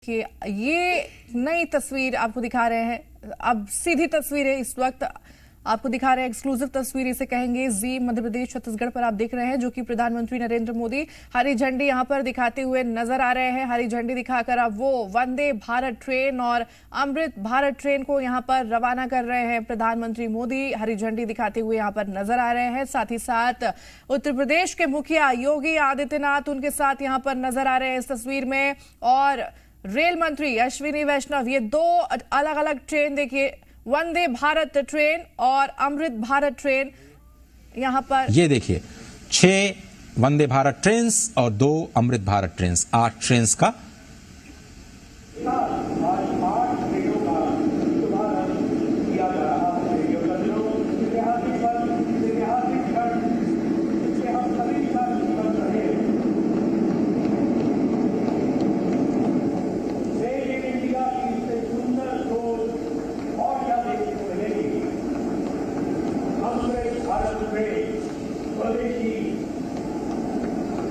कि ये नई तस्वीर आपको दिखा रहे हैं। अब सीधी तस्वीर है, इस वक्त आपको दिखा रहे हैं एक्सक्लूसिव तस्वीर इसे कहेंगे। जी मध्य प्रदेश छत्तीसगढ़ पर आप देख रहे हैं, जो कि प्रधानमंत्री नरेंद्र मोदी हरी झंडी यहां पर दिखाते हुए नजर आ रहे हैं। हरी झंडी दिखाकर अब वो वंदे भारत ट्रेन और अमृत भारत ट्रेन को यहां पर रवाना कर रहे हैं। प्रधानमंत्री मोदी हरी झंडी दिखाते हुए यहां पर नजर आ रहे हैं। साथ ही साथ उत्तर प्रदेश के मुखिया योगी आदित्यनाथ उनके साथ यहां पर नजर आ रहे हैं इस तस्वीर में। और रेल मंत्री अश्विनी वैष्णव, ये दो अलग अलग ट्रेन देखिए, वंदे भारत ट्रेन और अमृत भारत ट्रेन यहां पर ये देखिए 6 वंदे भारत ट्रेन्स और 2 अमृत भारत ट्रेन्स, 8 ट्रेन्स का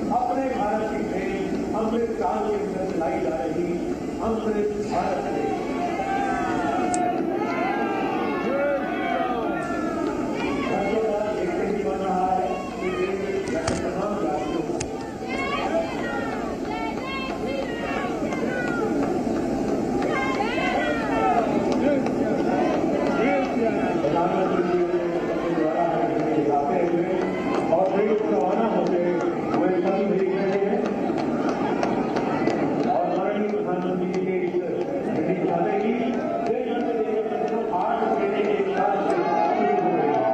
अपने भारत की ट्रेन अमृत काल के अंदर चलाई जा रही अमृत भारत ट्रेन देखते ही बन रहा है कि तमाम राज्यों को प्रधानमंत्री जी द्वारा दिखाते हुए और रवाना होते हुए सभी देख रहे हैं। और माननीय प्रधानमंत्री जी के निदेशालय की 8 ट्रेनें एक साथ शुरू हो रही है।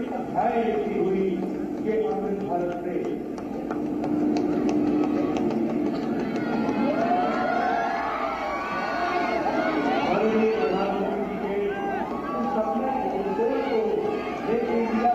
अध्याय लिखी हुई कि अमृत भारत ट्रेन माननीय प्रधानमंत्री जी के सपने को एक इंडिया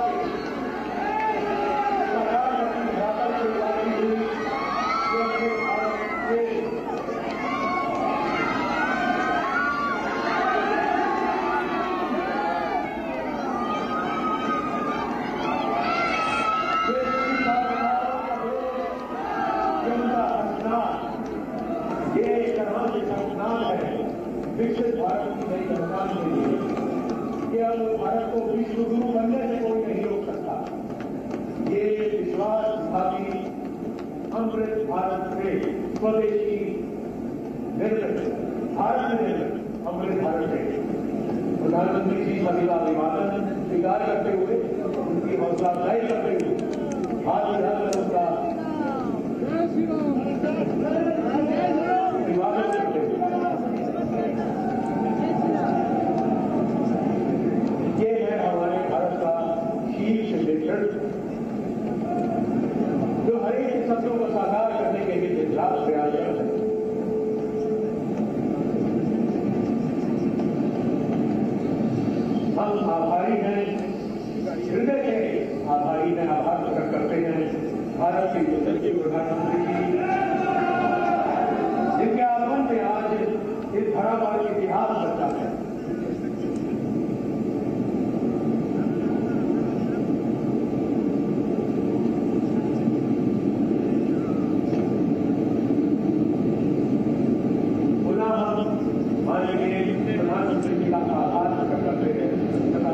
विकसित भारत की नई पहचान के लिए कि अब भारत को विश्व गुरु बनने से कोई नहीं रोक सकता। ये विश्वास था कि अमृत भारत ट्रेन स्वदेशी निर्मित भारत में निर्मित अमृत भारत ट्रेन प्रधानमंत्री जी सभी का अभिवादन स्वीकार करते हुए उनकी हौसला अफजाई करते हुए हाथ मिलाकर उनका अभिवादन करते हुए जो हर एक सपनों को साकार करने के लिए प्रयास है। हम आभारी हैं, हृदय से आभारी हैं, आभार प्रकट करते हैं भारत के यशस्वी प्रधानमंत्री जी, जिनके आगमन से आज इस धरा पर इतिहास बचा है। माननीय प्रधानमंत्री जी का आभार प्रकट करते हैं तथा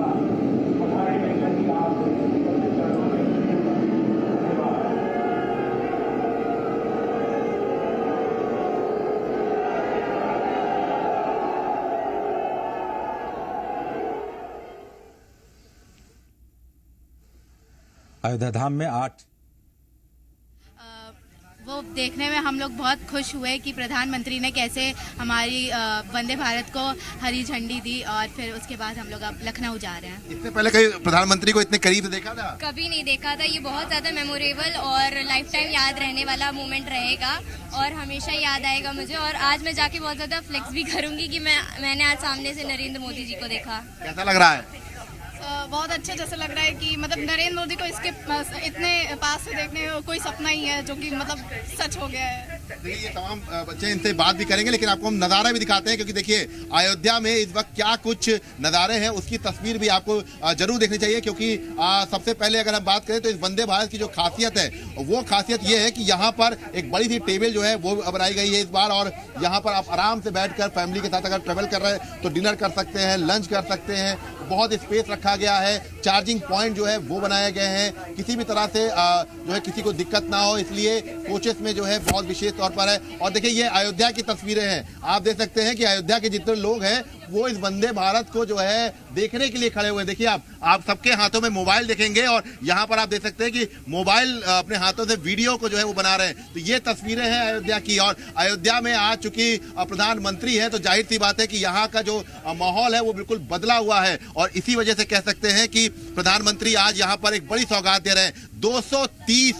अयोध्या धाम में 8 वो देखने में हम लोग बहुत खुश हुए कि प्रधानमंत्री ने कैसे हमारी वंदे भारत को हरी झंडी दी और फिर उसके बाद हम लोग अब लखनऊ जा रहे हैं। इससे पहले कहीं प्रधानमंत्री को इतने करीब से देखा था? कभी नहीं देखा था। ये बहुत ज़्यादा मेमोरेबल और लाइफ टाइम याद रहने वाला मोमेंट रहेगा और हमेशा याद आएगा मुझे। और आज मैं जाके बहुत ज़्यादा फ्लेक्स भी करूँगी कि मैंने आज सामने से नरेंद्र मोदी जी को देखा। कैसा लग रहा है? बहुत अच्छा जैसे लग रहा है कि मतलब नरेंद्र मोदी को इसके इतने पास से देखने का कोई सपना ही है जो कि मतलब सच हो गया है। देखिए ये तमाम बच्चे इनसे बात भी करेंगे, लेकिन आपको हम नज़ारा भी दिखाते हैं क्योंकि देखिए अयोध्या में इस वक्त क्या कुछ नज़ारे हैं उसकी तस्वीर भी आपको जरूर देखनी चाहिए। क्योंकि सबसे पहले अगर हम बात करें तो इस वंदे भारत की जो खासियत है वो खासियत ये है कि यहाँ पर एक बड़ी सी टेबल जो है वो बनाई गई है इस बार, और यहाँ पर आप आराम से बैठकर फैमिली के साथ अगर ट्रेवल कर रहे हैं तो डिनर कर सकते हैं, लंच कर सकते हैं। बहुत स्पेस रखा गया है, चार्जिंग पॉइंट जो है वो बनाए गए हैं, किसी भी तरह से जो है किसी को दिक्कत ना हो, इसलिए कोचेस में जो है बहुत विशेष तौर पर है। और देखिए ये अयोध्या की तस्वीरें हैं, आप देख सकते हैं कि अयोध्या के जितने लोग हैं वो इस वंदे भारत को जो है देखने के लिए खड़े हुए हैं। देखिए आप सबके हाथों में मोबाइल देखेंगे और यहाँ पर आप देख सकते हैं कि मोबाइल अपने हाथों से वीडियो को जो है वो बना रहे हैं। तो ये तस्वीरें हैं अयोध्या की, और अयोध्या में आ चुकी प्रधानमंत्री है तो जाहिर सी बात है कि यहाँ का जो माहौल है वो बिल्कुल बदला हुआ है। और इसी वजह से कह सकते हैं कि प्रधानमंत्री आज यहाँ पर एक बड़ी सौगात दे रहे हैं। 230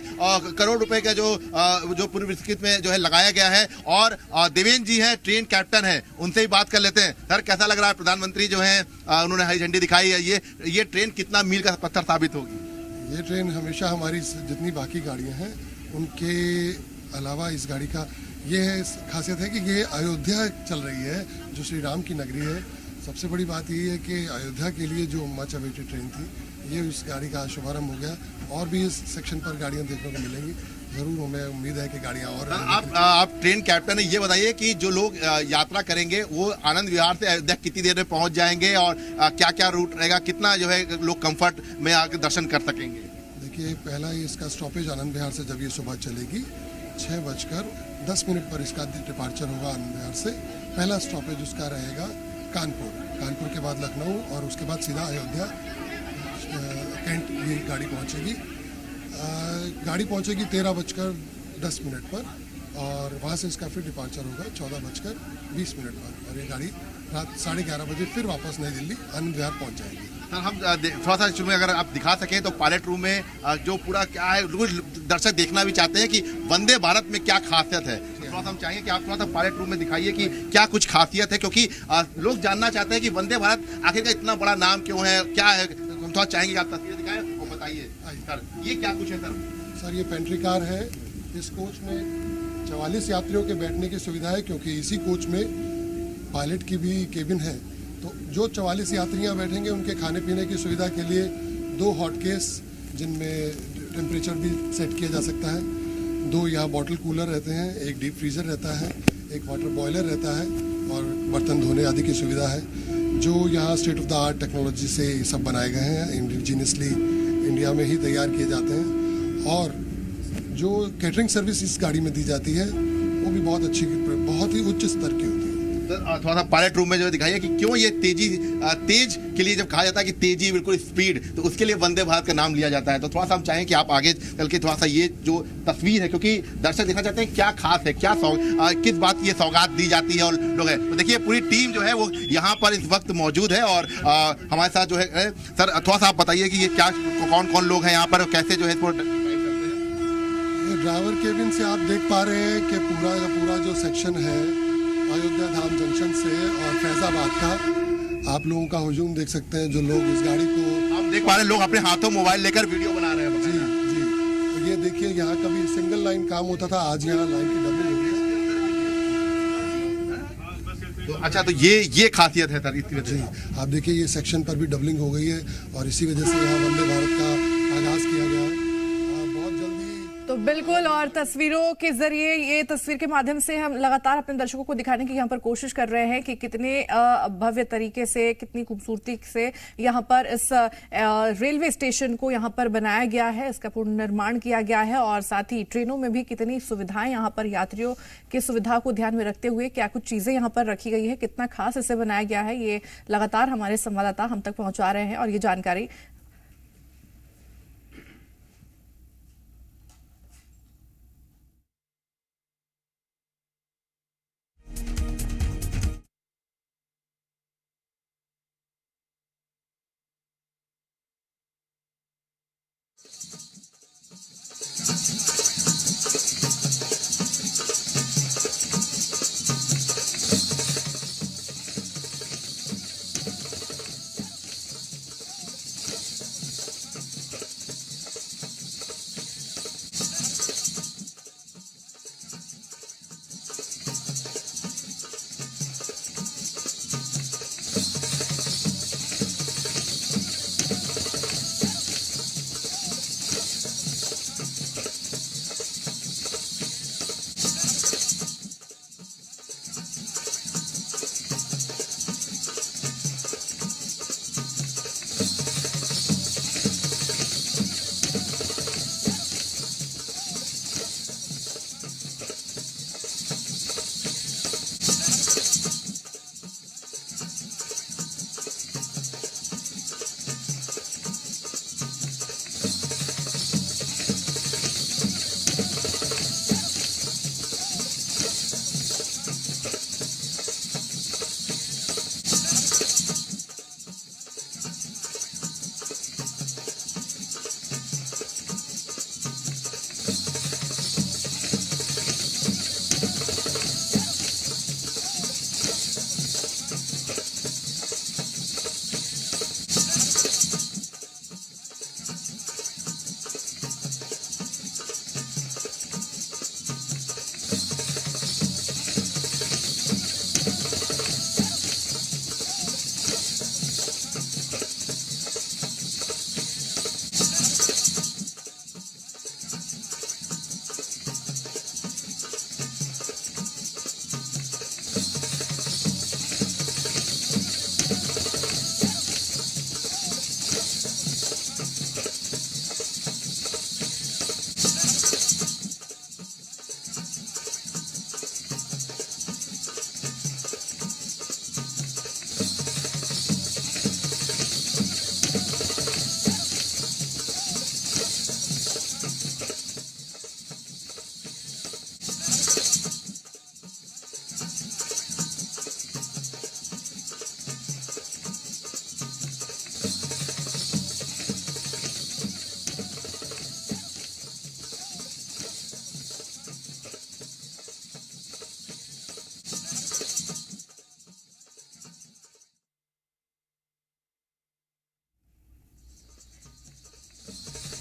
करोड़ रुपए का जो पूर्व स्थिति में जो है लगाया गया है। और देवेंद्र जी हैं, ट्रेन कैप्टन हैं, उनसे ही बात कर लेते हैं। सर कैसा लग रहा है? प्रधानमंत्री जो है उन्होंने हरी झंडी दिखाई है, ये ट्रेन कितना मील का पत्थर साबित होगी? ये ट्रेन हमेशा हमारी जितनी बाकी गाड़ियां हैं उनके अलावा इस गाड़ी का ये खासियत है कि ये अयोध्या चल रही है जो श्री राम की नगरी है। सबसे बड़ी बात यही है कि अयोध्या के लिए जो मच अवेटेड ट्रेन थी ये इस गाड़ी का शुभारंभ हो गया, और भी इस सेक्शन पर गाड़ियां देखने को मिलेंगी जरूर। हमें उम्मीद है कि गाड़ियां और आप ट्रेन कैप्टन है, ये बताइए कि जो लोग यात्रा करेंगे वो आनंद विहार से अयोध्या कितनी देर में पहुंच जाएंगे और क्या क्या रूट रहेगा, कितना जो है लोग कंफर्ट में आकर दर्शन कर सकेंगे? देखिए पहला इसका स्टॉपेज आनंद विहार से जब ये सुबह चलेगी 6:10 पर इसका डिपार्चर होगा आनंद विहार से। पहला स्टॉपेज उसका रहेगा कानपुर के बाद लखनऊ और उसके बाद सीधा अयोध्या कैंट ये गाड़ी पहुंचेगी। गाड़ी पहुंचेगी 13:10 पर और वहाँ से इसका फिर डिपार्चर होगा 14:20 पर, और ये गाड़ी रात 11:30 बजे फिर वापस नई दिल्ली आनंद विहार पहुंच जाएगी। सर हम थोड़ा सा शुरू में अगर आप दिखा सकें तो पायलट रूम में जो पूरा क्या है, दर्शक देखना भी चाहते हैं कि वंदे भारत में क्या खासियत है। थोड़ा सा हम चाहेंगे कि आप थोड़ा सा पायलट रूम में दिखाइए कि क्या कुछ खासियत है, क्योंकि लोग जानना चाहते हैं कि वंदे भारत आखिर का इतना बड़ा नाम क्यों है, क्या है। हम थोड़ा चाहेंगे कि आप तस्वीर दिखाएं और बताइए सर ये क्या कुछ है। सर ये पेंट्री कार है। इस कोच में 44 यात्रियों के बैठने की सुविधा है, क्योंकि इसी कोच में पायलट की भी केबिन है। तो जो 44 यात्रियां बैठेंगे उनके खाने पीने की सुविधा के लिए 2 हॉट केस जिनमें टेम्परेचर भी सेट किया जा सकता है, 2 यहाँ बॉटल कूलर रहते हैं, एक डीप फ्रीजर रहता है, एक वाटर बॉयलर रहता है और बर्तन धोने आदि की सुविधा है, जो यहाँ state of the art technology से सब बनाए गए हैं। इंडिजीनियसली इंडिया में ही तैयार किए जाते हैं। और जो कैटरिंग सर्विस इस गाड़ी में दी जाती है वो भी बहुत अच्छी, बहुत ही उच्च स्तर की होती है। थोड़ा सा पायलट रूम में जो दिखाइए कि क्यों ये तेज के लिए जब कहा जाता है कि तेजी बिल्कुल स्पीड, तो उसके लिए वंदे भारत का नाम लिया जाता है। तो थोड़ा सा हम चाहें कि आप आगे चल के थोड़ा सा ये जो तस्वीर है, क्योंकि दर्शक देखना चाहते हैं क्या खास है, क्या किस बात की ये सौगात दी जाती है और लोग है। तो देखिए पूरी टीम जो है वो यहाँ पर इस वक्त मौजूद है और हमारे साथ जो है सर थोड़ा सा आप बताइए कि ये क्या कौन कौन लोग हैं यहाँ पर, कैसे जो है ड्राइवर केबिन से आप देख पा रहे हैं कि पूरा जो सेक्शन है अयोध्या धाम जंक्शन से और फैजाबाद का, आप लोगों का हुजूम देख सकते हैं। जो लोग इस गाड़ी को आप देख पा रहे हैं, लोग अपने हाथों मोबाइल लेकर वीडियो बना रहे हैं। जी जी, तो ये देखिए यहाँ कभी सिंगल लाइन काम होता था, आज यहाँ लाइन की डबलिंग हो गई है। तो अच्छा, तो ये खासियत है सर इसकी वजह से। आप देखिए ये सेक्शन पर भी डबलिंग हो गई है और इसी वजह से यहाँ वंदे भारत का आगाज किया गया है। तो बिल्कुल, और तस्वीरों के जरिए, ये तस्वीर के माध्यम से हम लगातार अपने दर्शकों को दिखाने की यहाँ पर कोशिश कर रहे हैं कि कितने भव्य तरीके से, कितनी खूबसूरती से यहाँ पर इस रेलवे स्टेशन को यहाँ पर बनाया गया है, इसका पुनर्निर्माण किया गया है, और साथ ही ट्रेनों में भी कितनी सुविधाएं यहाँ पर यात्रियों की सुविधा को ध्यान में रखते हुए क्या कुछ चीजें यहाँ पर रखी गई है, कितना खास इसे बनाया गया है, ये लगातार हमारे संवाददाता हम तक पहुंचा रहे हैं और ये जानकारी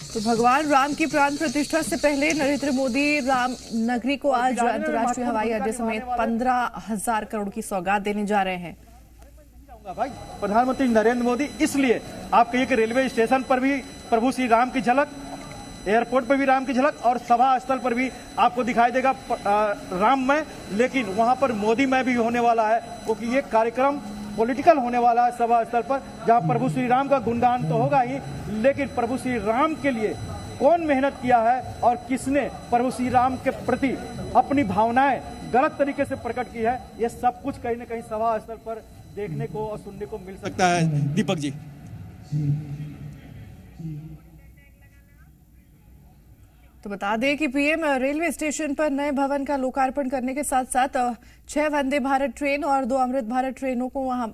तो भगवान राम की प्राण प्रतिष्ठा से पहले नरेंद्र मोदी राम नगरी को आज अंतर्राष्ट्रीय हवाई अड्डे समेत 15,000 करोड़ की सौगात देने जा रहे हैं। भाई प्रधानमंत्री नरेंद्र मोदी, इसलिए आप कहिए कि रेलवे स्टेशन पर भी प्रभु श्री राम की झलक, एयरपोर्ट पर भी राम की झलक और सभा स्थल पर भी आपको दिखाई देगा राममय, लेकिन वहां पर मोदीमय भी होने वाला है, क्योंकि ये कार्यक्रम पॉलिटिकल होने वाला है सभा स्थल पर, जहां प्रभु श्री राम का गुणगान तो होगा ही, लेकिन प्रभु श्री राम के लिए कौन मेहनत किया है और किसने प्रभु श्री राम के प्रति अपनी भावनाएं गलत तरीके से प्रकट की है, ये सब कुछ कहीं न कहीं सभा स्थल पर देखने को और सुनने को मिल सकता है। दीपक जी, तो बता दें कि पीएम रेलवे स्टेशन पर नए भवन का लोकार्पण करने के साथ साथ 6 वंदे भारत ट्रेन और 2 अमृत भारत ट्रेनों को वहां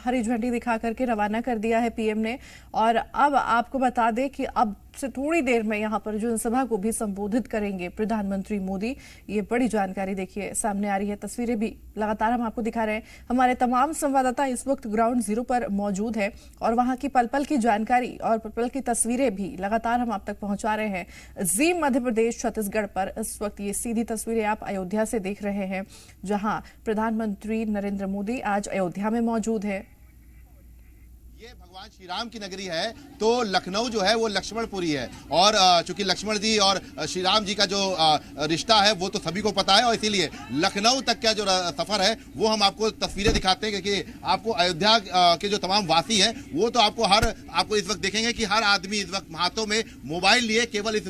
हरी झंडी दिखा करके रवाना कर दिया है पीएम ने। और अब आपको बता दें कि अब से थोड़ी देर में यहां पर जनसभा को भी संबोधित करेंगे प्रधानमंत्री मोदी। ये बड़ी जानकारी देखिए सामने आ रही है, तस्वीरें भी लगातार हम आपको दिखा रहे हैं। हमारे तमाम संवाददाता इस वक्त ग्राउंड जीरो पर मौजूद है और वहां की पल पल की जानकारी और पल पल की तस्वीरें भी लगातार हम आप तक पहुंचा रहे हैं। जी मध्य प्रदेश छत्तीसगढ़ पर इस वक्त ये सीधी तस्वीरें आप अयोध्या से देख रहे हैं, जहां प्रधानमंत्री नरेंद्र मोदी आज अयोध्या में मौजूद है। ये भगवान श्री राम की नगरी है, तो लखनऊ जो है वो लक्ष्मणपुरी है, और चूंकि लक्ष्मण जी और श्री राम जी का जो रिश्ता है वो तो सभी को पता है, और इसीलिए लखनऊ तक का जो सफर है वो हम आपको तस्वीरें दिखाते हैं, क्योंकि आपको अयोध्या के जो तमाम वासी हैं वो तो आपको इस वक्त देखेंगे कि हर आदमी इस वक्त हाथों में मोबाइल लिए केवल इस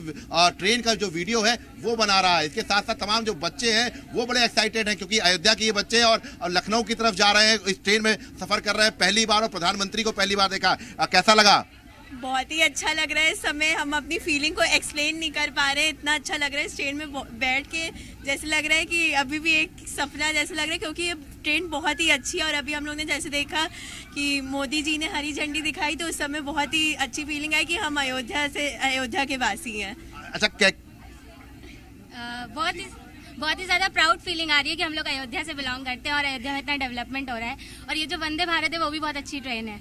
ट्रेन का जो वीडियो है वो बना रहा है। इसके साथ साथ तमाम जो बच्चे हैं वो बड़े एक्साइटेड हैं, क्योंकि अयोध्या के ये बच्चे और लखनऊ की तरफ जा रहे हैं, इस ट्रेन में सफर कर रहे हैं पहली बार, और प्रधानमंत्री को पहली बार देखा। कैसा लगा? बहुत ही अच्छा लग रहा है। इस समय हम अपनी फीलिंग को एक्सप्लेन नहीं कर पा रहे, इतना अच्छा लग रहा है। इस ट्रेन में बैठ के जैसे लग रहा है कि अभी भी एक सपना जैसा लग रहा है, क्योंकि ये ट्रेन बहुत ही अच्छी है। और अभी हम लोग ने जैसे देखा कि मोदी जी ने हरी झंडी दिखाई, तो उस समय बहुत ही अच्छी फीलिंग आई कि हम अयोध्या के वासी हैं। अच्छा, क्या बहुत ही ज़्यादा प्राउड फीलिंग आ रही है कि हम लोग अयोध्या से बिलोंग करते हैं और अयोध्या में इतना डेवलपमेंट हो रहा है, और ये जो वंदे भारत है वो भी बहुत अच्छी ट्रेन है।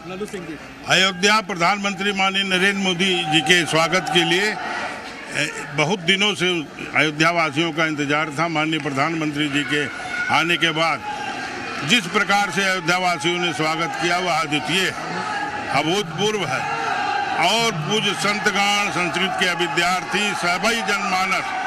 लल्लू सिंह जी, अयोध्या प्रधानमंत्री माननीय नरेंद्र मोदी जी के स्वागत के लिए बहुत दिनों से अयोध्या वासियों का इंतजार था। माननीय प्रधानमंत्री जी के आने के बाद जिस प्रकार से अयोध्या वासियों ने स्वागत किया वह अद्वितीय अभूतपूर्व है, और पूज्य संतगण, संस्कृत के विद्यार्थी, सभी जनमानस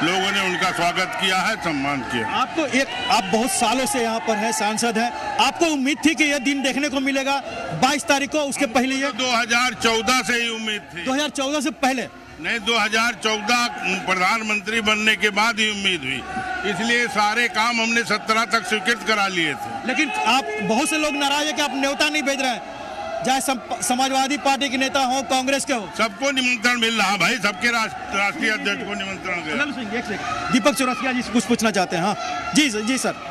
लोगों ने उनका स्वागत किया है, सम्मान किया। आप बहुत सालों से यहाँ पर हैं, सांसद हैं, आपको उम्मीद थी कि यह दिन देखने को मिलेगा 22 तारीख को? उसके पहले ये 2014 से ही उम्मीद थी। 2014 से पहले नहीं, 2014 प्रधानमंत्री बनने के बाद ही उम्मीद हुई, इसलिए सारे काम हमने 17 तक स्वीकृत करा लिए थे। लेकिन आप, बहुत से लोग नाराज है कि आप न्योता नहीं भेज रहे हैं, चाहे समाजवादी पार्टी के नेता हो, कांग्रेस के हो। सबको निमंत्रण मिल रहा भाई, सबके राष्ट्रीय अध्यक्ष को निमंत्रण दे। दीपक चौरसिया जी कुछ पूछना चाहते हैं। हाँ जी सर।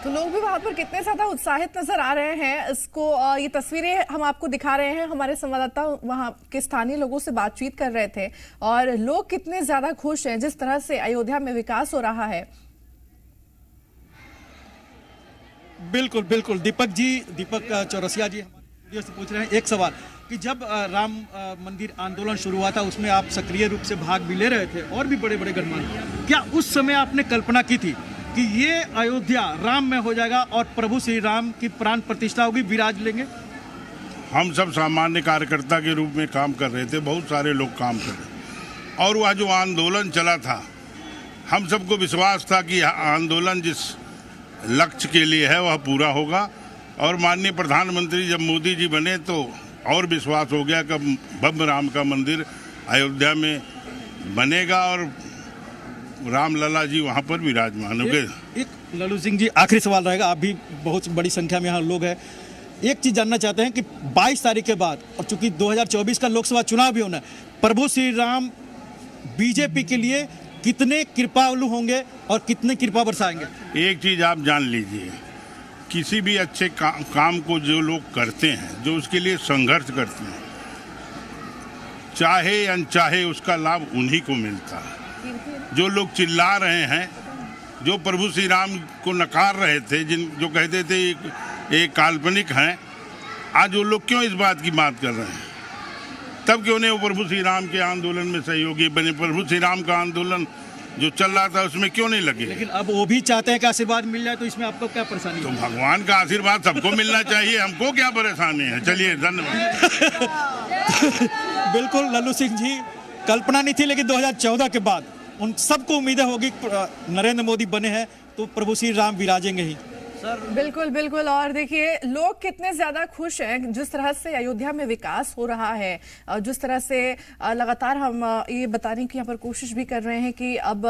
तो लोग भी वहां पर कितने ज्यादा उत्साहित नजर आ रहे हैं। इसको ये तस्वीरें हम आपको दिखा रहे हैं, हमारे संवाददाता वहां के स्थानीय लोगों से बातचीत कर रहे थे, और लोग कितने ज्यादा खुश हैं जिस तरह से अयोध्या में विकास हो रहा है। बिल्कुल दीपक चौरसिया जी हमारे से पूछ रहे हैं एक सवाल कि जब राम मंदिर आंदोलन शुरू हुआ था उसमें आप सक्रिय रूप से भाग भी ले रहे थे, और भी बड़े गणमान्य, क्या उस समय आपने कल्पना की थी कि ये अयोध्या राम में हो जाएगा और प्रभु श्री राम की प्राण प्रतिष्ठा होगी, विराज लेंगे? हम सब सामान्य कार्यकर्ता के रूप में काम कर रहे थे, बहुत सारे लोग काम कर रहे, और वह जो आंदोलन चला था, हम सबको विश्वास था कि आंदोलन जिस लक्ष्य के लिए है वह पूरा होगा, और माननीय प्रधानमंत्री जब मोदी जी बने तो और विश्वास हो गया कि भव्य राम का मंदिर अयोध्या में बनेगा और राम लला जी वहाँ पर विराजमान होंगे। एक लल्लू सिंह जी, आखिरी सवाल रहेगा, आप भी बहुत बड़ी संख्या में यहाँ लोग हैं, एक चीज़ जानना चाहते हैं कि 22 तारीख के बाद, और चूंकि 2024 का लोकसभा चुनाव भी होना है, प्रभु श्री राम बीजेपी के लिए कितने कृपालु होंगे और कितने कृपा बरसाएंगे? एक चीज़ आप जान लीजिए, किसी भी अच्छे काम को जो लोग करते हैं, जो उसके लिए संघर्ष करते हैं, चाहे अनचाहे उसका लाभ उन्हीं को मिलता है। जो लोग चिल्ला रहे हैं, जो प्रभु श्री राम को नकार रहे थे, जो कहते थे एक काल्पनिक हैं, आज वो लोग क्यों इस बात की बात कर रहे हैं? तब क्यों नहीं वो प्रभु श्री राम के आंदोलन में सहयोगी बने? प्रभु श्री राम का आंदोलन जो चल रहा था उसमें क्यों नहीं लगे? लेकिन अब वो भी चाहते हैं कि आशीर्वाद मिल जाए, तो इसमें आपको क्या परेशानी? तो भगवान का आशीर्वाद सबको मिलना चाहिए, हमको क्या परेशानी है? चलिए, धन्यवाद। बिल्कुल लल्लू सिंह जी, कल्पना नहीं थी, लेकिन 2014 के बाद उन सबको उम्मीदें होगी नरेंद्र मोदी बने हैं तो प्रभु श्री राम विराजेंगे ही। बिल्कुल बिल्कुल। और देखिए लोग कितने ज्यादा खुश हैं जिस तरह से अयोध्या में विकास हो रहा है, जिस तरह से लगातार हम ये बताने की यहाँ पर कोशिश भी कर रहे हैं कि अब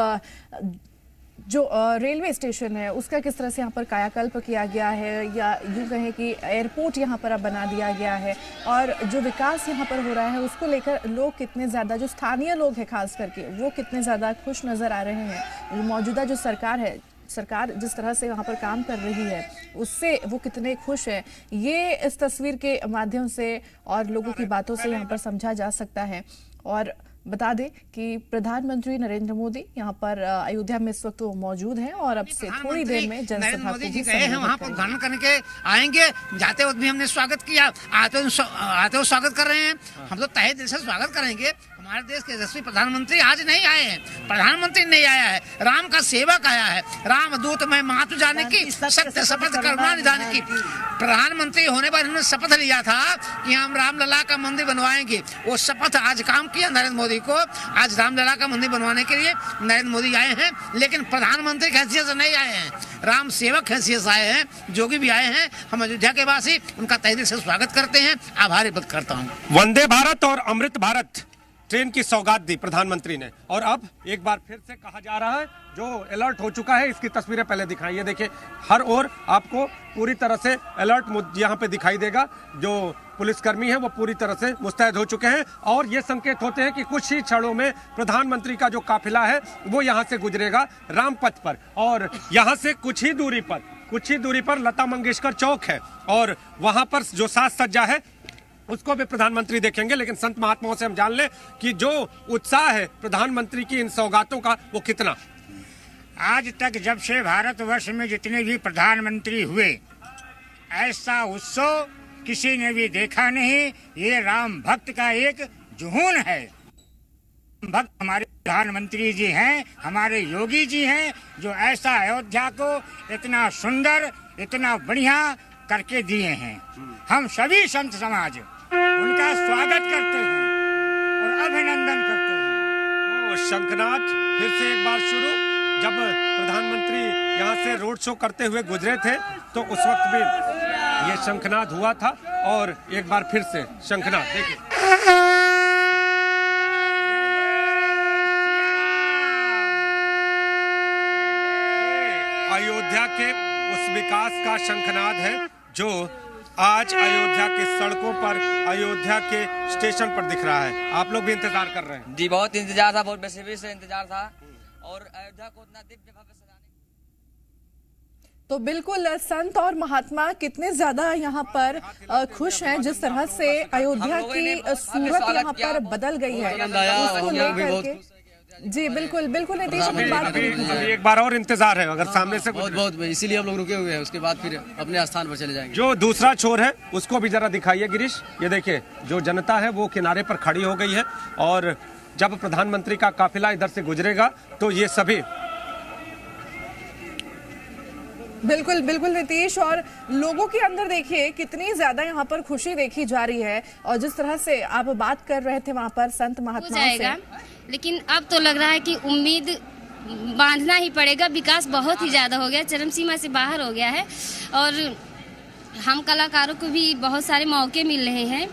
जो रेलवे स्टेशन है उसका किस तरह से यहाँ पर कायाकल्प किया गया है, या यूँ कहें कि एयरपोर्ट यहाँ पर अब बना दिया गया है, और जो विकास यहाँ पर हो रहा है उसको लेकर लोग कितने ज़्यादा, जो स्थानीय लोग हैं खास करके, वो कितने ज़्यादा खुश नज़र आ रहे हैं। मौजूदा जो सरकार जिस तरह से वहाँ पर काम कर रही है उससे वो कितने खुश हैं, ये इस तस्वीर के माध्यम से और लोगों की बातों से यहाँ पर समझा जा सकता है। और बता दें कि प्रधानमंत्री नरेंद्र मोदी यहाँ पर अयोध्या में इस वक्त वो मौजूद हैं और अब से थोड़ी देर में जनसभा को भी गए हैं, वहाँ पर उद्घाटन करके आएंगे। जाते वक्त भी हमने स्वागत किया, आते हुए स्वागत कर रहे हैं। हम तो तहे दिल से स्वागत करेंगे। हमारे देश के यशस्वी प्रधानमंत्री आज नहीं आए हैं, प्रधानमंत्री नहीं आया है, राम का सेवक आया है। राम दूत में मातु जाने की, सत्य शपथ करुणा निधान की। प्रधानमंत्री होने पर उन्होंने शपथ लिया था कि हम रामलला का मंदिर बनवाएंगे। वो शपथ आज काम किया नरेंद्र मोदी को। आज रामलला का मंदिर बनवाने के लिए नरेंद्र मोदी आए हैं, लेकिन प्रधानमंत्री की हैसियत से नहीं आए हैं, राम सेवक हैसियत से आए हैं। जोगी भी आए हैं। हम अयोध्या के वासी उनका तहे दिल से स्वागत करते हैं, आभारी व्यक्त करता हूँ। वंदे भारत और अमृत भारत ट्रेन की सौगात दी प्रधानमंत्री ने, और अब एक बार फिर से कहा जा रहा है जो अलर्ट हो चुका है। इसकी तस्वीरें पहले दिखाई, ये देखिए हर ओर आपको पूरी तरह से अलर्ट यहाँ पे दिखाई देगा। जो पुलिसकर्मी है वो पूरी तरह से मुस्तैद हो चुके हैं, और ये संकेत होते हैं कि कुछ ही क्षणों में प्रधानमंत्री का जो काफिला है वो यहाँ से गुजरेगा रामपथ पर। और यहाँ से कुछ ही दूरी पर लता मंगेशकर चौक है, और वहाँ पर जो साज सज्जा है उसको भी प्रधानमंत्री देखेंगे। लेकिन संत महात्माओं से हम जान लें कि जो उत्साह है प्रधानमंत्री की इन सौगातों का वो कितना। आज तक जब से भारतवर्ष में जितने भी प्रधानमंत्री हुए, ऐसा उत्सव किसी ने भी देखा नहीं। ये राम भक्त का एक जुनून है। भक्त हमारे प्रधानमंत्री जी हैं, हमारे योगी जी हैं, जो ऐसा अयोध्या को इतना सुंदर, इतना बढ़िया करके दिए हैं। हम सभी संत समाज उनका स्वागत करते हैं और अभिनंदन करते हैं। तो शंखनाद फिर से एक बार शुरू। जब प्रधानमंत्री यहाँ से रोड शो करते हुए गुजरे थे तो उस वक्त भी ये शंखनाद हुआ था, और एक बार फिर से शंखनाद देखिए। अयोध्या के उस विकास का शंखनाद है जो आज अयोध्या के सड़कों पर, अयोध्या के स्टेशन पर दिख रहा है। आप लोग भी इंतजार कर रहे हैं? जी बहुत इंतजार था, बहुत बेसब्री से इंतजार था, और अयोध्या को उतना दिव्य भव्य सजाने। तो बिल्कुल संत और महात्मा कितने ज्यादा यहाँ पर खुश हैं जिस तरह से अयोध्या की सूरत यहाँ पर बदल गई है उसको लेकर के। जी बिल्कुल बिल्कुल नीतीश, अभी एक बार और इंतजार है, अगर सामने से बहुत इसीलिए हम लोग रुके हुए हैं, उसके बाद फिर अपने स्थान पर चले जाएंगे। जो दूसरा छोर है उसको भी जरा दिखाइए गिरीश। ये देखिए जो जनता है वो किनारे पर खड़ी हो गई है, और जब प्रधानमंत्री का काफिला इधर से गुजरेगा तो ये सभी बिल्कुल बिल्कुल नीतीश, और लोगों के अंदर देखिए कितनी ज्यादा यहाँ पर खुशी देखी जा रही है। और जिस तरह से आप बात कर रहे थे वहाँ पर संत महात्माओं से, लेकिन अब तो लग रहा है कि उम्मीद बांधना ही पड़ेगा। विकास बहुत ही ज़्यादा हो गया, चरम सीमा से बाहर हो गया है, और हम कलाकारों को भी बहुत सारे मौके मिल रहे हैं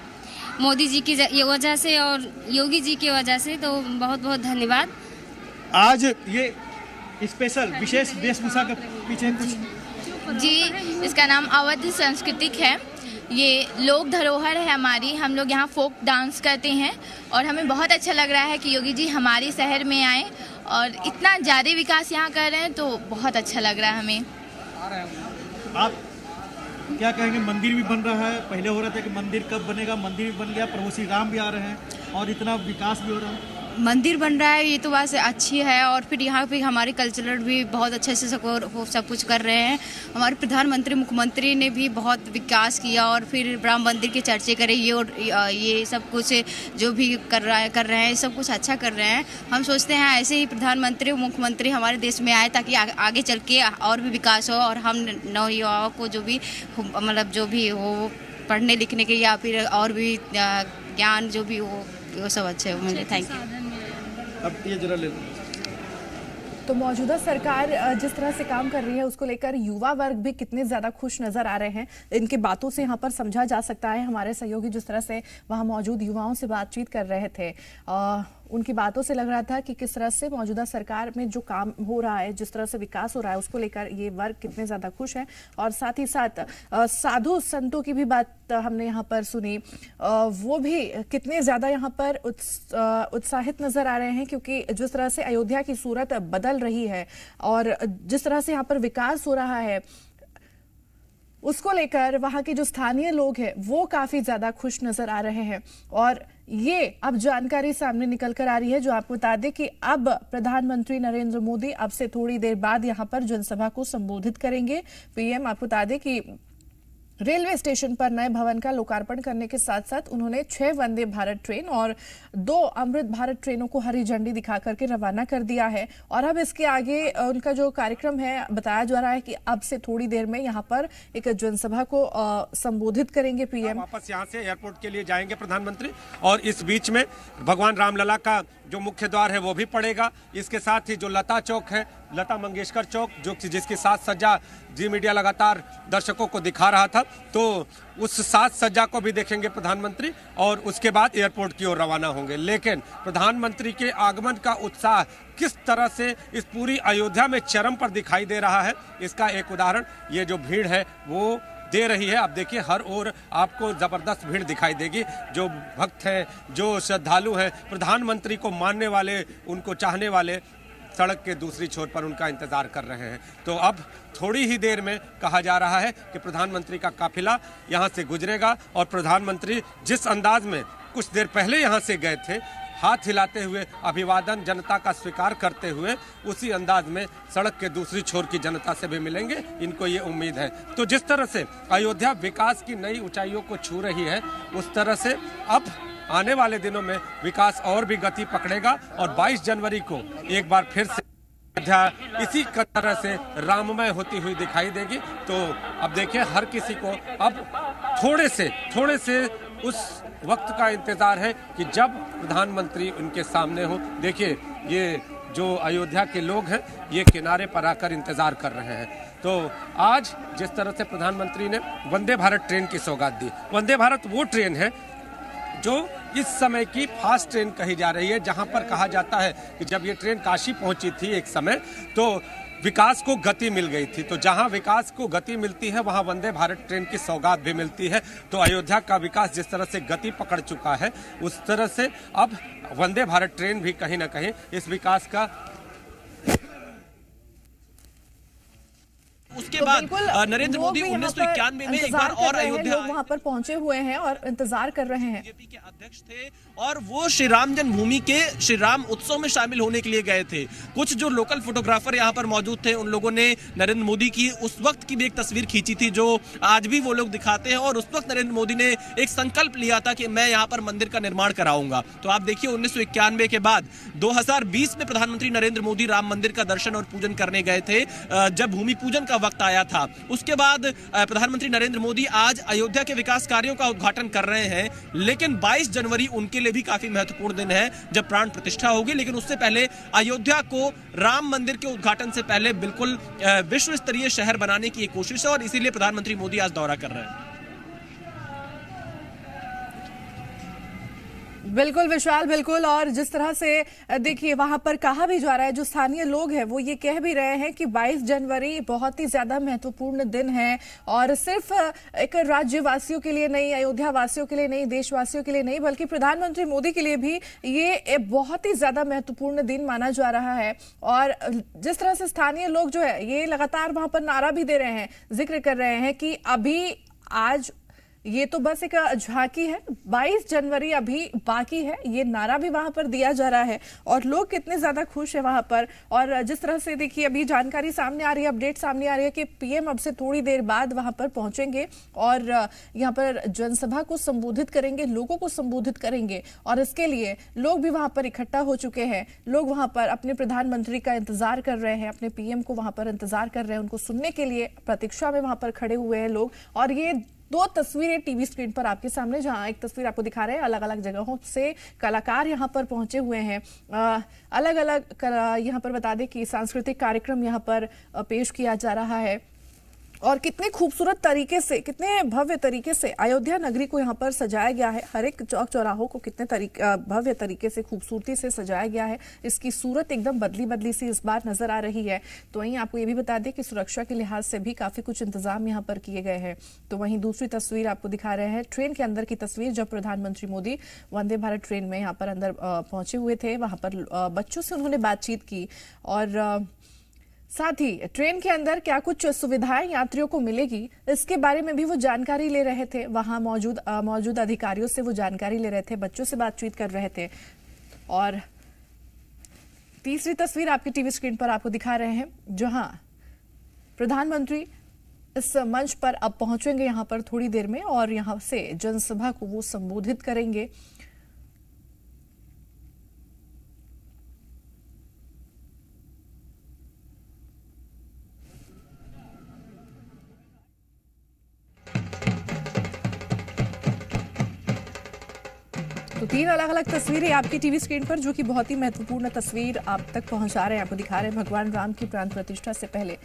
मोदी जी की वजह से और योगी जी की वजह से। तो बहुत बहुत धन्यवाद। आज ये स्पेशल विशेष वेशभूषा के पीछे कुछ जी, इसका नाम अवध सांस्कृतिक है। ये लोक धरोहर है हमारी। हम लोग यहाँ फोक डांस करते हैं और हमें बहुत अच्छा लग रहा है कि योगी जी हमारे शहर में आए और इतना ज़्यादा विकास यहाँ कर रहे हैं, तो बहुत अच्छा लग रहा है हमें। आप क्या कहेंगे? मंदिर भी बन रहा है, पहले हो रहा था कि मंदिर कब बनेगा, मंदिर भी बन गया, प्रभु श्री राम भी आ रहे हैं और इतना विकास भी हो रहा है। मंदिर बन रहा है ये तो बात अच्छी है, और फिर यहाँ पे हमारे कल्चरल भी बहुत अच्छे से सब कुछ कर रहे हैं। हमारे प्रधानमंत्री मुख्यमंत्री ने भी बहुत विकास किया, और फिर राम मंदिर के चर्चे करे ये और ये सब कुछ जो भी कर रहे हैं सब कुछ अच्छा कर रहे हैं। हम सोचते हैं ऐसे ही प्रधानमंत्री मुख्यमंत्री हमारे देश में आए ताकि आगे चल के और भी विकास हो, और हम नवयुवाओं को जो भी मतलब जो भी हो पढ़ने लिखने के या फिर और भी ज्ञान जो भी हो वो सब अच्छे हो मिले। Thank you. अब ये जरा ले लो। तो मौजूदा सरकार जिस तरह से काम कर रही है उसको लेकर युवा वर्ग भी कितने ज्यादा खुश नजर आ रहे हैं, इनके बातों से यहाँ पर समझा जा सकता है। हमारे सहयोगी जिस तरह से वहाँ मौजूद युवाओं से बातचीत कर रहे थे, उनकी बातों से लग रहा था कि किस तरह से मौजूदा सरकार में जो काम हो रहा है, जिस तरह से विकास हो रहा है, उसको लेकर ये वर्ग कितने ज्यादा खुश है। और साथ ही साथ साधु संतों की भी बात हमने यहाँ पर सुनी, वो भी कितने ज्यादा यहाँ पर उत्साहित नजर आ रहे हैं, क्योंकि जिस तरह से अयोध्या की सूरत बदल रही है और जिस तरह से यहाँ पर विकास हो रहा है उसको लेकर वहां के जो स्थानीय लोग हैं वो काफी ज्यादा खुश नजर आ रहे हैं। और ये अब जानकारी सामने निकल कर आ रही है जो आपको बता दें कि अब प्रधानमंत्री नरेंद्र मोदी अब से थोड़ी देर बाद यहां पर जनसभा को संबोधित करेंगे। पीएम आपको बता दें कि रेलवे स्टेशन पर नए भवन का लोकार्पण करने के साथ साथ उन्होंने 6 वंदे भारत ट्रेन और 2 अमृत भारत ट्रेनों को हरी झंडी दिखा करके रवाना कर दिया है। और अब इसके आगे उनका जो कार्यक्रम है बताया जा रहा है कि अब से थोड़ी देर में यहाँ पर एक जनसभा को संबोधित करेंगे पीएम। वापस यहाँ से एयरपोर्ट के लिए जाएंगे प्रधानमंत्री, और इस बीच में भगवान रामलला का जो मुख्य द्वार है वो भी पड़ेगा। इसके साथ ही जो लता चौक है, लता मंगेशकर चौक, जो जिसकी साज सज्जा जी मीडिया लगातार दर्शकों को दिखा रहा था, तो उस साज सज्जा को भी देखेंगे प्रधानमंत्री और उसके बाद एयरपोर्ट की ओर रवाना होंगे। लेकिन प्रधानमंत्री के आगमन का उत्साह किस तरह से इस पूरी अयोध्या में चरम पर दिखाई दे रहा है, इसका एक उदाहरण ये जो भीड़ है वो दे रही है। अब देखिए हर ओर आपको जबरदस्त भीड़ दिखाई देगी। जो भक्त हैं, जो श्रद्धालु हैं, प्रधानमंत्री को मानने वाले, उनको चाहने वाले सड़क के दूसरी छोर पर उनका इंतजार कर रहे हैं। तो अब थोड़ी ही देर में कहा जा रहा है कि प्रधानमंत्री का काफिला यहां से गुजरेगा, और प्रधानमंत्री जिस अंदाज में कुछ देर पहले यहां से गए थे, हाथ हिलाते हुए अभिवादन जनता का स्वीकार करते हुए, उसी अंदाज में सड़क के दूसरी छोर की जनता से भी मिलेंगे, इनको ये उम्मीद है। तो जिस तरह से अयोध्या विकास की नई ऊंचाइयों को छू रही है, उस तरह से अब आने वाले दिनों में विकास और भी गति पकड़ेगा, और 22 जनवरी को एक बार फिर से अयोध्या इसी तरह से राममय होती हुई दिखाई देगी। तो अब देखिए हर किसी को अब थोड़े से उस वक्त का इंतजार है कि जब प्रधानमंत्री उनके सामने हो। देखिए ये जो अयोध्या के लोग हैं ये किनारे पर आकर इंतजार कर रहे हैं। तो आज जिस तरह से प्रधानमंत्री ने वंदे भारत ट्रेन की सौगात दी, वंदे भारत वो ट्रेन है जो इस समय की फास्ट ट्रेन कही जा रही है, जहां पर कहा जाता है कि जब ये ट्रेन काशी पहुंची थी एक समय तो विकास को गति मिल गई थी। तो जहां विकास को गति मिलती है वहां वंदे भारत ट्रेन की सौगात भी मिलती है। तो अयोध्या का विकास जिस तरह से गति पकड़ चुका है, उस तरह से अब वंदे भारत ट्रेन भी कहीं ना कहीं इस विकास का उसके बाद नरेंद्र मोदी 1991 में एक बार और अयोध्या वहां पर पहुंचे हुए हैं और इंतजार कर रहे हैं। बीजेपी के अध्यक्ष थे और वो श्री राम जन्मभूमि के श्री राम उत्सव में शामिल होने के लिए गए थे। कुछ जो लोकल फोटोग्राफर यहाँ पर मौजूद थे उन लोगों ने नरेंद्र मोदी की उस वक्त की भी एक तस्वीर खींची थी जो आज भी वो लोग दिखाते हैं। और उस वक्त नरेंद्र मोदी ने एक संकल्प लिया था कि मैं यहाँ पर मंदिर का निर्माण कराऊंगा। तो आप देखिए 1991 के बाद 2020 में प्रधानमंत्री नरेंद्र मोदी राम मंदिर का दर्शन और पूजन करने गए थे जब भूमि पूजन का वक्त आया था। उसके बाद प्रधानमंत्री नरेंद्र मोदी आज अयोध्या के विकास कार्यों का उद्घाटन कर रहे हैं। लेकिन 22 जनवरी उनके लिए भी काफी महत्वपूर्ण दिन है जब प्राण प्रतिष्ठा होगी। लेकिन उससे पहले अयोध्या को राम मंदिर के उद्घाटन से पहले बिल्कुल विश्व स्तरीय शहर बनाने की एक कोशिश है और इसीलिए प्रधानमंत्री मोदी आज दौरा कर रहे हैं। बिल्कुल विशाल, बिल्कुल। और जिस तरह से देखिए वहां पर कहा भी जा रहा है, जो स्थानीय लोग हैं वो ये कह भी रहे हैं कि 22 जनवरी बहुत ही ज्यादा महत्वपूर्ण दिन है और सिर्फ एक राज्यवासियों के लिए नहीं, अयोध्या वासियों के लिए नहीं, देशवासियों के लिए नहीं, बल्कि प्रधानमंत्री मोदी के लिए भी ये बहुत ही ज्यादा महत्वपूर्ण दिन माना जा रहा है। और जिस तरह से स्थानीय लोग जो है ये लगातार वहां पर नारा भी दे रहे हैं, जिक्र कर रहे हैं कि अभी आज ये तो बस एक झांकी है। 22 जनवरी अभी बाकी है। ये नारा भी वहां पर दिया जा रहा है और लोग कितने ज्यादा खुश है वहां पर। और जिस तरह से देखिए अभी जानकारी सामने आ रही है, अपडेट सामने आ रही है कि पीएम अब से थोड़ी देर बाद वहां पर पहुंचेंगे और यहां पर जनसभा को संबोधित करेंगे, लोगों को संबोधित करेंगे। और इसके लिए लोग भी वहां पर इकट्ठा हो चुके हैं। लोग वहां पर अपने प्रधानमंत्री का इंतजार कर रहे हैं, अपने पीएम को वहां पर इंतजार कर रहे हैं, उनको सुनने के लिए प्रतीक्षा में वहां पर खड़े हुए हैं लोग। और ये दो तस्वीरें टीवी स्क्रीन पर आपके सामने, जहां एक तस्वीर आपको दिखा रहे हैं अलग अलग जगहों से कलाकार यहां पर पहुंचे हुए हैं। अलग अलग यहां पर बता दें कि सांस्कृतिक कार्यक्रम यहां पर पेश किया जा रहा है। और कितने खूबसूरत तरीके से, कितने भव्य तरीके से अयोध्या नगरी को यहाँ पर सजाया गया है। हर एक चौक चौराहों को कितने भव्य तरीके से, खूबसूरती से सजाया गया है। इसकी सूरत एकदम बदली बदली सी इस बार नजर आ रही है। तो वहीं आपको ये भी बता दें कि सुरक्षा के लिहाज से भी काफी कुछ इंतजाम यहाँ पर किए गए हैं। तो वहीं दूसरी तस्वीर आपको दिखा रहे हैं ट्रेन के अंदर की तस्वीर, जब प्रधानमंत्री मोदी वंदे भारत ट्रेन में यहाँ पर अंदर पहुंचे हुए थे। वहां पर बच्चों से उन्होंने बातचीत की और साथ ही ट्रेन के अंदर क्या कुछ सुविधाएं यात्रियों को मिलेगी, इसके बारे में भी वो जानकारी ले रहे थे। वहां मौजूद अधिकारियों से वो जानकारी ले रहे थे, बच्चों से बातचीत कर रहे थे। और तीसरी तस्वीर आपकी टीवी स्क्रीन पर आपको दिखा रहे हैं, जहां प्रधानमंत्री इस मंच पर अब पहुंचेंगे यहां पर थोड़ी देर में और यहां से जनसभा को वो संबोधित करेंगे। तो तीन अलग अलग तस्वीरें आपकी टीवी स्क्रीन पर, जो कि बहुत ही महत्वपूर्ण तस्वीर आप तक पहुंचा रहे हैं, आपको दिखा रहे हैं। भगवान राम की प्राण प्रतिष्ठा से पहले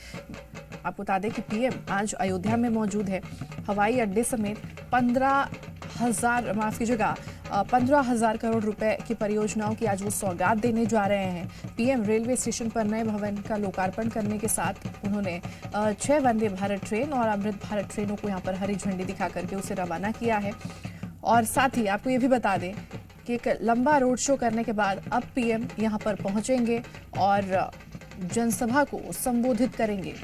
आपको बता दें कि पीएम आज अयोध्या में मौजूद है। हवाई अड्डे समेत 15,000 करोड़ रुपए की परियोजनाओं की आज वो सौगात देने जा रहे हैं। पीएम रेलवे स्टेशन पर नए भवन का लोकार्पण करने के साथ उन्होंने 6 वंदे भारत ट्रेन और अमृत भारत ट्रेनों को यहाँ पर हरी झंडी दिखा करके उसे रवाना किया है। और साथ ही आपको ये भी बता दें कि एक लंबा रोड शो करने के बाद अब पीएम यहां पर पहुंचेंगे और जनसभा को संबोधित करेंगे।